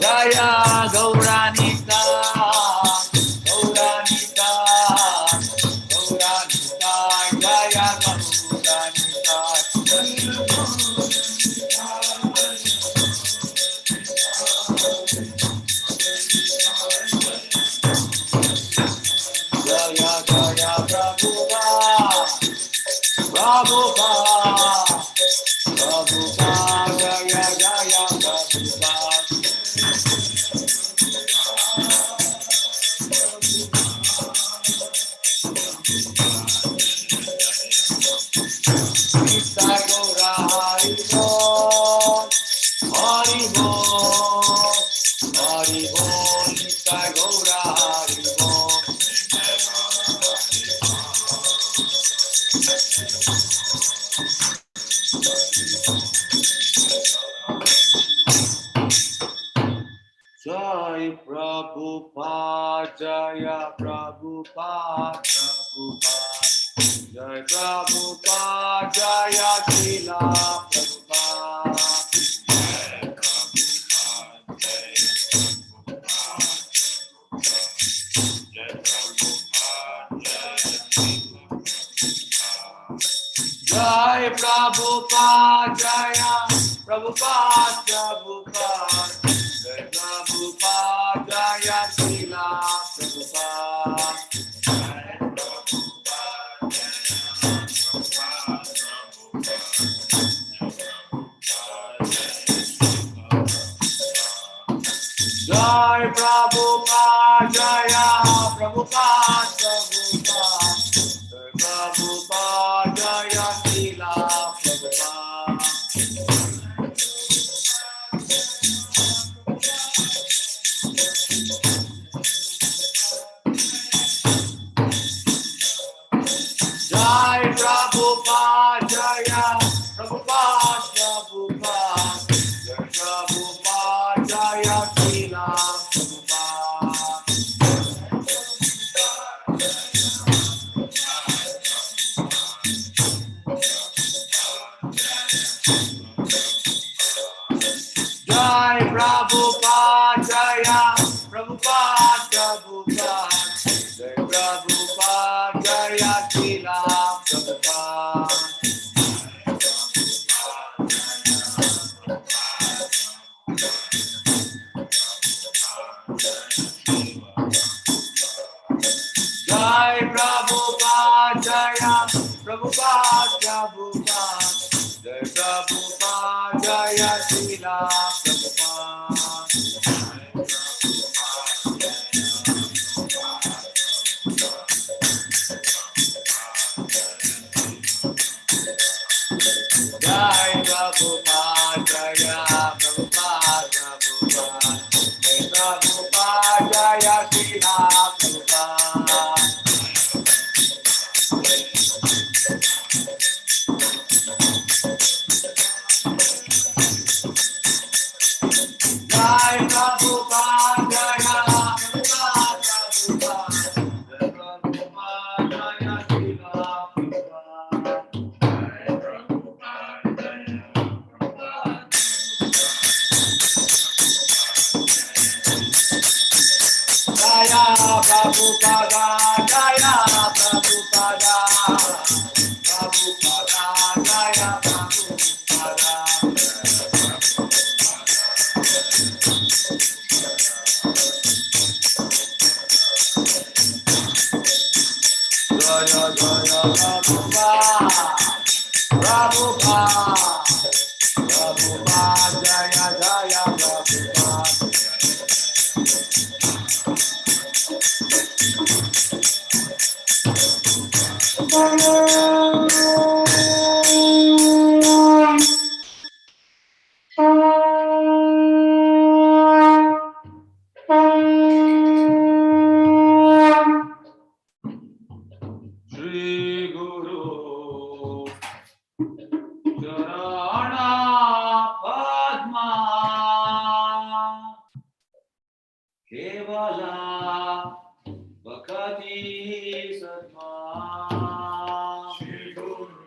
Jaya Gauranita, Gauranita, Gauranita, Jaya Gauranita. Jaya Jaya Prabhupada, Prabhupada, Prabhupada, Jaya Jaya Prabhupada. Nitai Gaura Hari Bol, Hari Bol, Hari Bol, Nitai Gaura Hari Bol. Jai Prabhupada, Jaya Prabhupada, Prabhupada. Jai Prabhupada, Jaya Srila Prabhupada. Jai Prabhupada, Jaya Prabhupada, Prabhupada. Jai Prabhupada, Jaya Srila Prabhupada. Jai Prabhupada, Jaya Prabhupada, Prabhupada. Jai Prabhupada, Jaya Srila Prabhupada. Jai Prabhupada, Jaya Prabhupada, Prabhupada. Jai Prabhupada, Jaya Srila Prabhupada. Jai Prabhupada, Jaya Prabhupada, Prabhupada. Jai Prabhupada, Jaya Srila Prabhupada. Jai Prabhupada, Jaya Prabhupada, Prabhupada. Jai Prabhupada, Jaya Srila Prabhupada. Jai Prabhupada, Jaya Prabhupada, Prabhupada. Jai Prabhupada, Jaya Srila Prabhupada. Jai Prabhupada, Jaya Prabhupada, Prabhupada. Jai Prabhupada, Jaya Srila Prabhupada. Prabhupada Jaya Prabhupada Prabhupada Jaya Prabhupada Jaya Jaya Prabhupada Prabhupada Prabhupada Jaya Jaya Prabhupada Shri Guru Charana Padma Kevala Bhakti Satma Shri Guru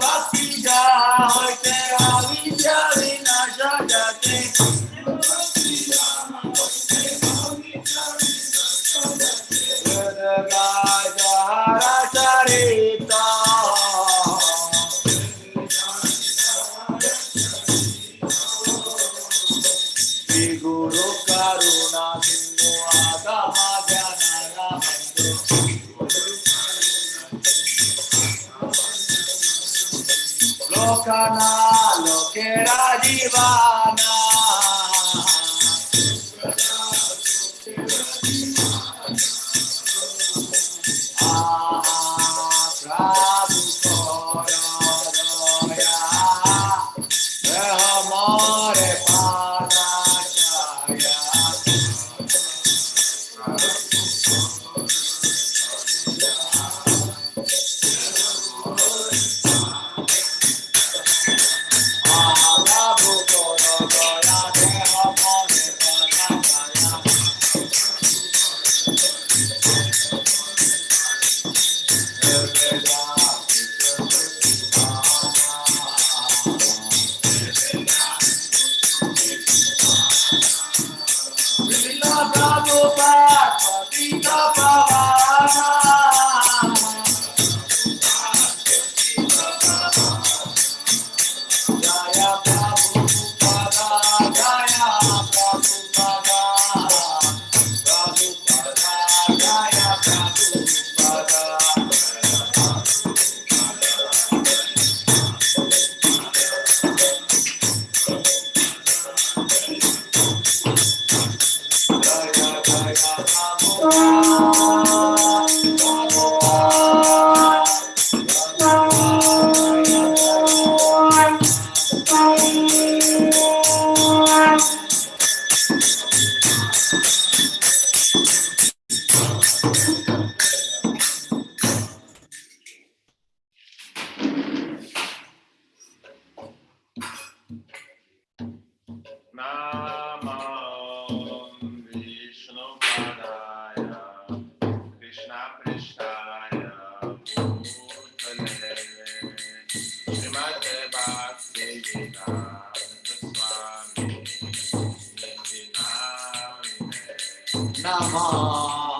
Bhakti Jai Jai Jai lokana lokera divana Prabhu Koroya Hamare Padachaya Prabhu Koroya Hamare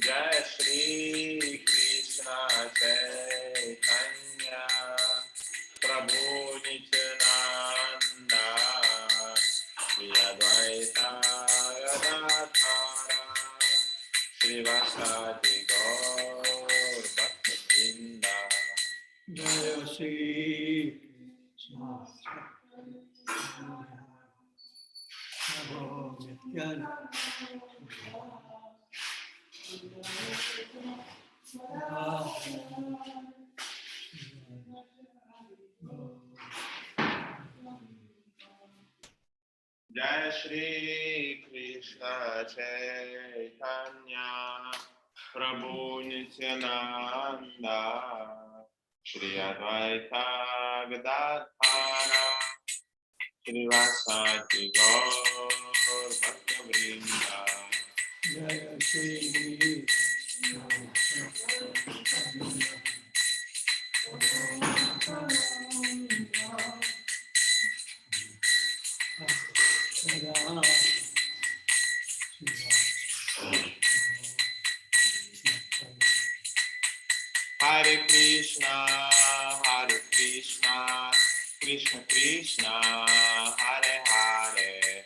Jai Shri Krishna Chaitanya Prabhu Nityananda Shri Advaita Gadadhara Shri Vasadi Gaur Bhaktivinoda Jai Shri Krishna Prabhu Nityananda Jai Shri Krishna Chaitanya Prabhu Nityananda Shri Advaita Gadadhara Shri Vasadi Gaur Bhaktivinoda Jai Shri Hare Krishna, Krishna Krishna, Hare Hare,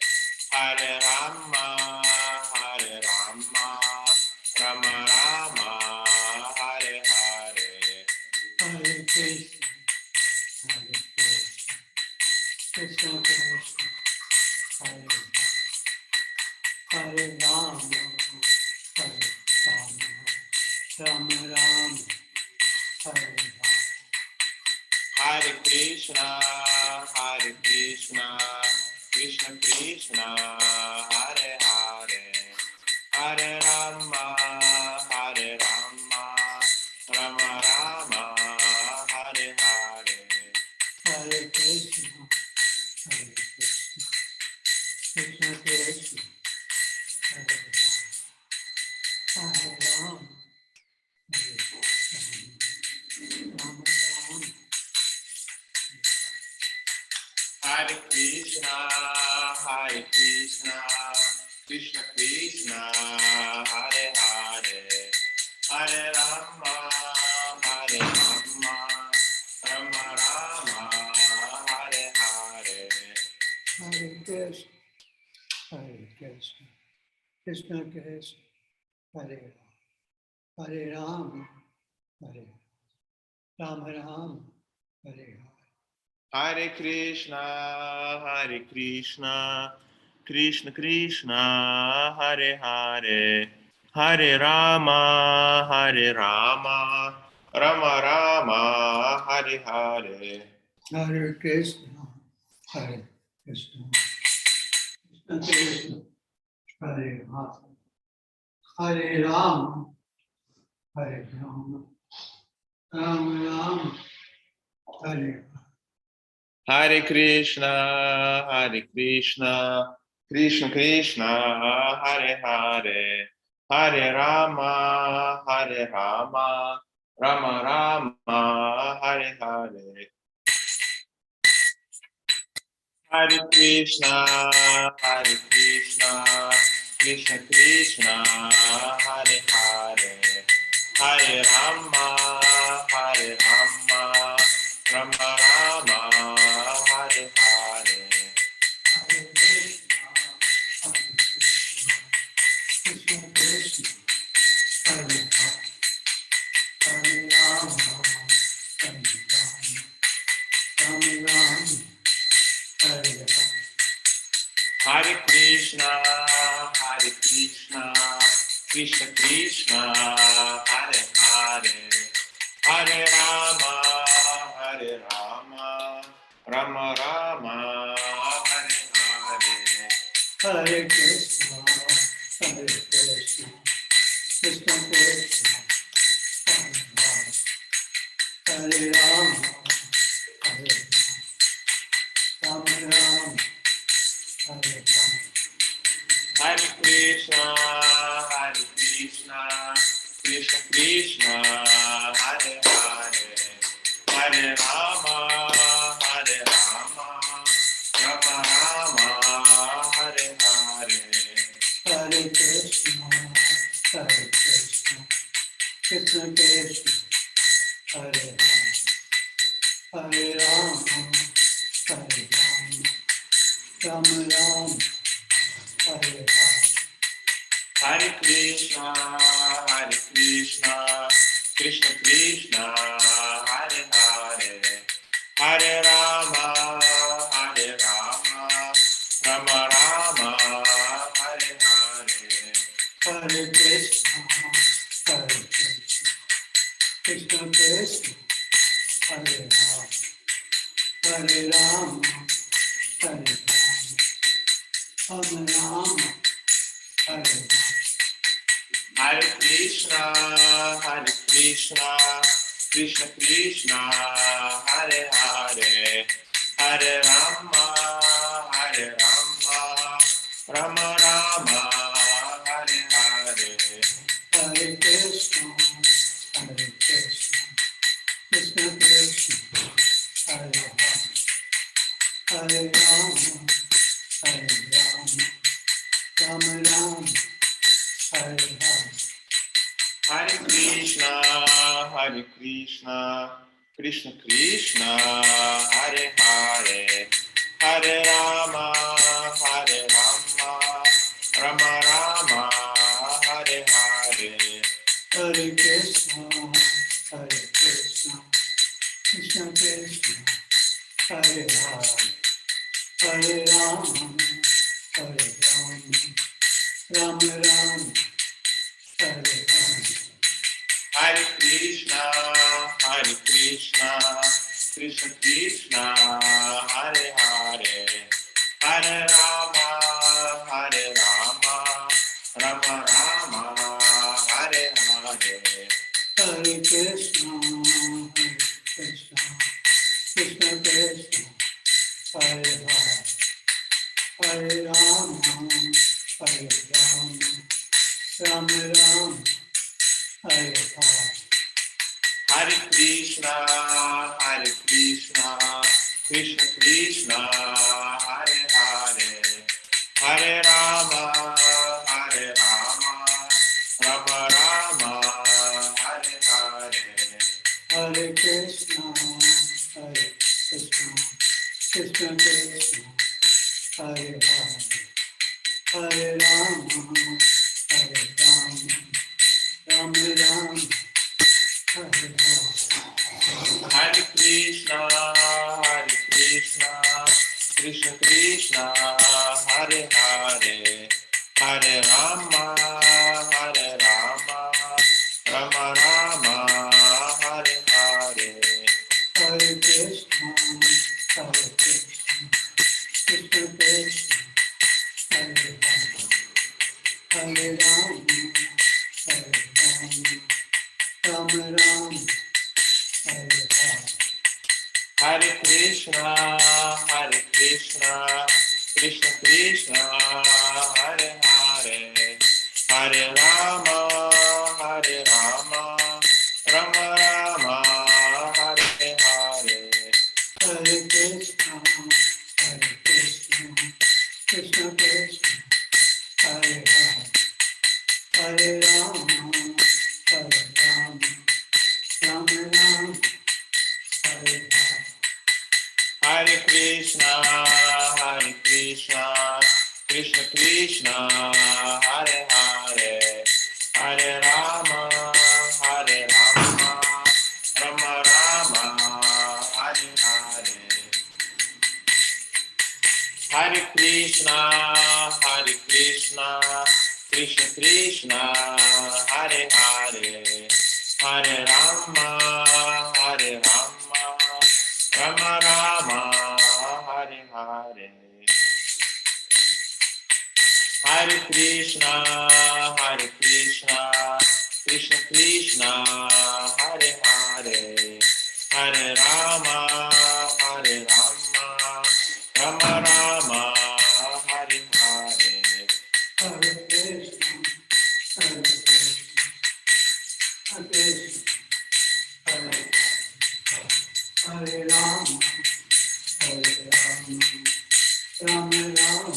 Hare Rama, Rama Rama, Hare Hare, Hare Krishna, Krishna Krishna, Hare Hare, Hare Rama, Rama Rama, Hare Hare. Hare Krishna, Krishna Krishna Krishna Hare Hare Hare Rama Hare Rama Rama Rama Hare Hare Hare Krishna Hare Krishna Krishna Krishna Hare Hare Hare Rama Hare Rama Rama Rama Hare Krishna, Krishna Krishna, Hare Hare, Hare Rama, Rama Rama, Hare Hare. Hare Krishna, Krishna Krishna, Hare Rama, Hare Rama, Rama Rama, Hare Hare. Hare Krishna, Krishna Krishna, Hare Hare, Hare Rama, Rama Rama, Hare Hare. Hare Krishna, Krishna Krishna, Hare Rama, Hare Rama, Rama Rama, Hare Hare. Hare Krishna, Krishna Krishna, Hare Hare, Hare Rama, Rama Rama, Hare Hare. Hare Krishna, Krishna Krishna, Hare Hare, Hare Rama, Rama Rama, Hare Hare. Hare Krishna, Krishna Krishna, Hare Hare, Hare Rama, Rama Rama, Hare Hare. Hare Krishna, Krishna Krishna, Hare Hare, Hare Rama, Rama Rama, Hare Hare. Hare Krishna, Krishna Krishna, Hare Hare, Hare Rama, Rama Rama, Hare Hare. Hare Krishna, Krishna Krishna, Hare Hare, Hare Rama, Rama Rama, Hare Hare. Hare Krishna, Krishna Krishna, Hare Hare, Hare Rama, Rama Rama, Hare Hare. Hare Krishna, Krishna Krishna, Hare Hare, Hare Rama, Rama Rama, Hare Hare. Hare Krishna, Krishna Krishna, Hare Hare, Hare Rama, Rama Rama, Hare Hare. Hare Krishna, Krishna Krishna, Hare Hare, Hare Rama, Rama Rama, Hare Hare. Hare Krishna, Krishna Krishna, Hare Hare, Hare Rama, Rama Rama, Hare Hare. Hare Krishna, Krishna Krishna, Hare Hare, Hare Rama, Rama Rama, Hare Hare. Hare Krishna, Krishna Krishna, Hare Hare, Hare Rama, Rama Rama, Hare Hare. Hare Krishna, Krishna Krishna, Hare Hare, Hare Rama, Hare Rama, Rama Rama, Hare Hare. Hare Krishna, Krishna Krishna, Hare Hare, Hare Rama, Rama Rama, Hare Hare. Hare Krishna, Krishna Krishna, Hare Hare, Hare Rama, Rama Rama, Hare Hare. Hare Krishna, Krishna Krishna, Hare Hare, Hare Rama, Rama Rama, Hare Hare. Hare Krishna, Krishna Krishna, Hare Hare, Hare Rama, Rama Rama, Hare Hare. Hare Krishna, Krishna Krishna, Hare Hare, Hare Rama, Rama Rama, Hare Hare. Hare Krishna, Krishna Krishna, Hare Hare, Hare Rama, Rama Rama, Hare Hare. Hare Krishna, Krishna Krishna, Hare Hare, Hare Rama, Rama Rama, Hare Hare. Hare Krishna, Krishna Krishna, Hare Hare, Hare Rama, Rama Rama, Hare Hare. Hare Krishna, Krishna Krishna, Hare Hare, Hare Rama, Rama Rama, Hare Hare. Hare Krishna, Hare Krishna, Hare Rama, Rama Rama,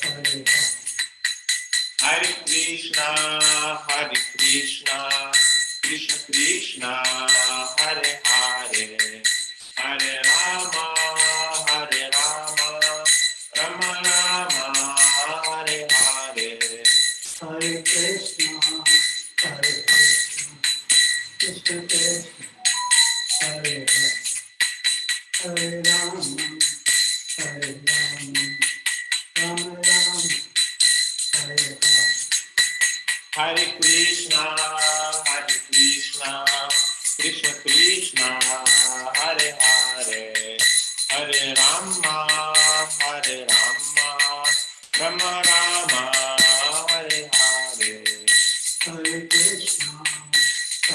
Hare Hare. Hare Krishna, Krishna Krishna, Hare Hare, Hare Rama, Rama Rama, Hare Hare. Hare Krishna, Krishna Krishna, Hare Hare, Hare Rama, Rama Rama, Hare Hare. Hare Krishna, Krishna Krishna, Hare Hare, Hare Rama, Rama Rama, Hare Hare.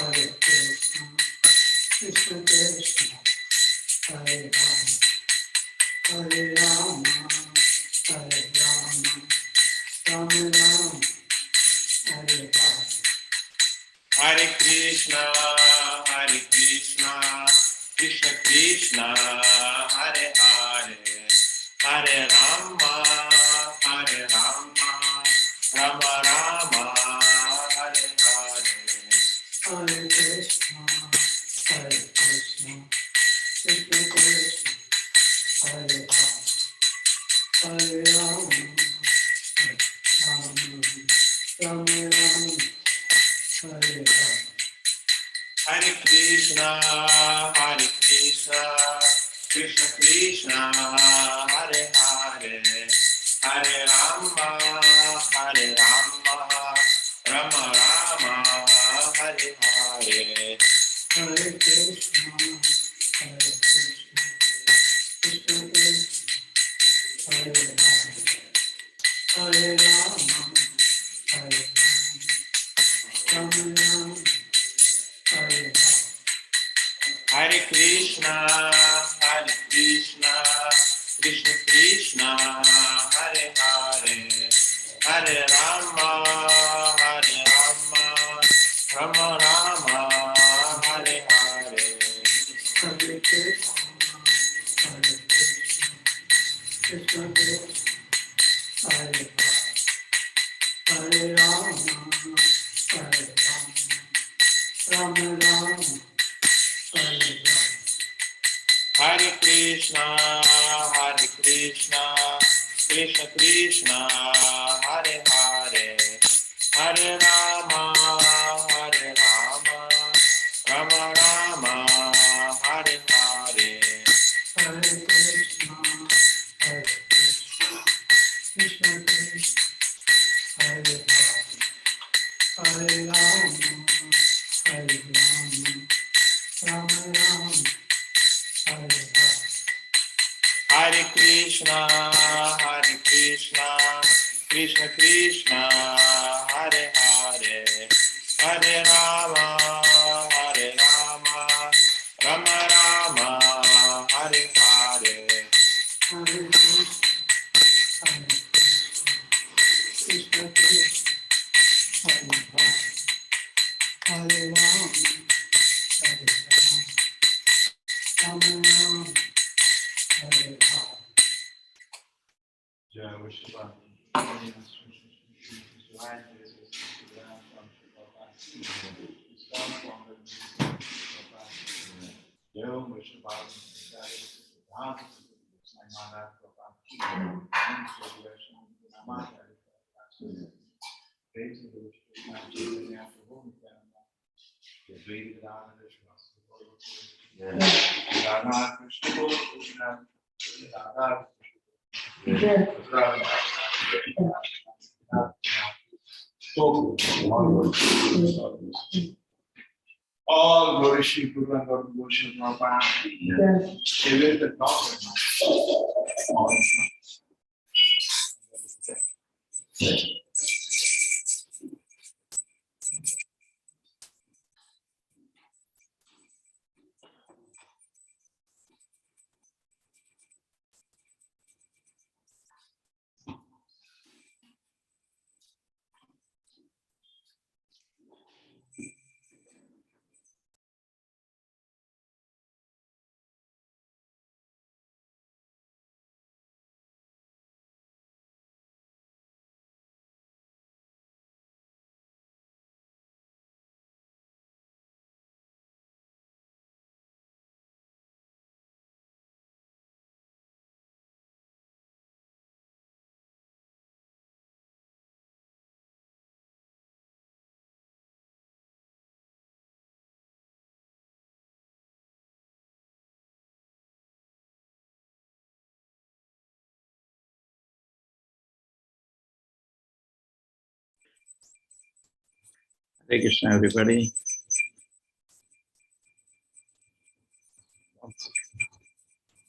Hare Krishna, Krishna Krishna, Hare Hare, Hare Rama, Rama Rama, Hare Hare. Hare Krishna, Krishna Krishna, Hare Hare, Hare Rama, Rama Rama, Hare Hare. Hare Krishna, Krishna Krishna, Hare Hare, Hare Rama, Rama Rama, Hare Hare. Hare Krishna, Krishna Krishna, Hare Hare, Hare Rama, Rama Rama, Hare Hare. Hare Krishna, Krishna Krishna, Hare Hare, Hare Rama, Rama Rama, Hare Hare. Hare Krishna, Krishna Krishna Krishna, Hare Hare, Hare Rama, Hare Rama, Rama Rama, Hare Hare. Hare Krishna, Hare Krishna, Krishna Krishna, Hare Hare, Hare Rama, Hare Rama, Rama Rama, Hare Hare. Hare Krishna, Krishna Krishna, Hare Hare, Hare Rama, Rama Rama, Hare Hare. Hare Krishna, Hare Krishna, Krishna Krishna, Hare Hare, Hare Rama, Hare Rama, Rama Rama, Hare Hare. Jai Vishnu. All glory Shri Guru and God Guru Shri Prabhupada. Even the doctor. Hare Krishna, everybody.